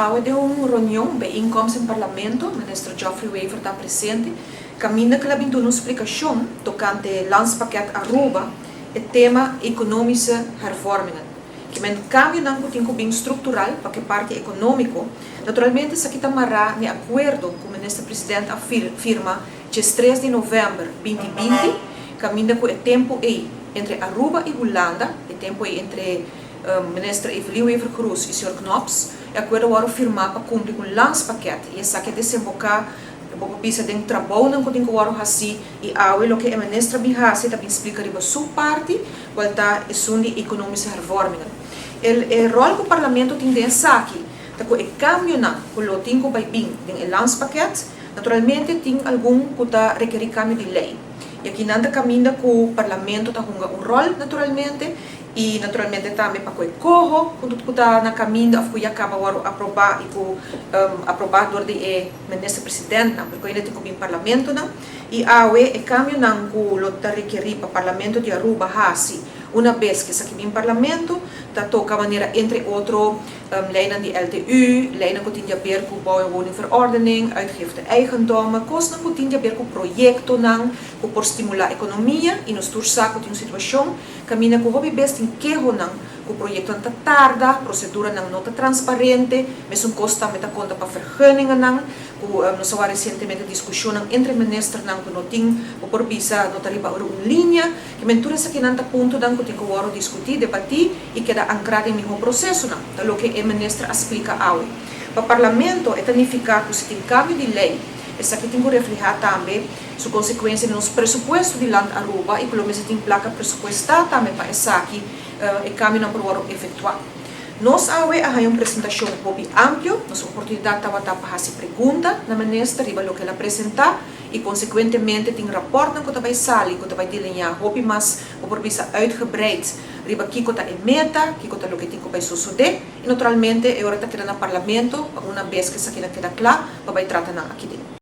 Há de uma reunião, bijeenkomst em parlamento, o ministro Geoffrey Wever está presente, caminha que ela vinha uma explicação tocante landspakket Aruba, o tema econômica hervormingen. Que men cambio não tem bem estrutural para que parte econômico, naturalmente se aqui tamará de acordo com o ministro-presidente afirma que 3 de novembro de 2020, caminha com o tempo aí entre Aruba e Holanda, o tempo aí entre ministro Evelyn Wever Cruz e o Sr. Knops, e acordo para firmar para cumprir com o landspakket, e essa que desembocar pisa de trabalho não tem que o assim e ao lo que a ministra Bihasi também explica riba sua parte qual tá é sundi econômica hervormingen o rol que o parlamento tem de aqui tá com o cambio na com o tem que vai bem o landspakket naturalmente tem algum que tá requerir cambio de lei e aqui nada caminha que o parlamento tá com um rol naturalmente e naturalmente também para que corro quando tu está na caminho a acaba a aprovar e aprovado do ministro presidente não porque ele tem que vir parlamento não e o cambio não que o tá requerir para parlamento de Aruba hasi uma vez que aqui vem parlamento tá toca maneira entre outro lijnen die LTU lijnen que tem a ver com bouw en woningverordening uitgifte eigendom kosten que tem a ver com projeto não que por estimular a economia e nos tursaco tem uma situação caminha com hobby best em que não que o projeto não tarda procedura não está transparente mesmo costa meta conta para vergunningen não que nós há recentemente discussão entre ministros não que não tem o por visa não tarifa uma linha que mentura essa que não está ponto não que tem que discutir debater e queda ancrado em mesmo processo não então o que o ministro explica ao para o parlamento é significa que se tem cambio de lei essa que tem que refletir também sua consequência nos pressupostos de land Aruba e pelo menos tem placa pressupostada também para essa aqui e cambio não por efetuar nós há uma apresentação um pouco ampla, nossa oportunidade estava para fazer pergunta na ministra riba o que ela apresentar e consequentemente tem rapport que vai sair, que vai delinear hobby mas por visa uitgebreid riba que está em meta, que está o que tem que vai suceder e naturalmente é hora de ter no parlamento uma vez que isso aqui queda claro, vai tratar aqui dentro.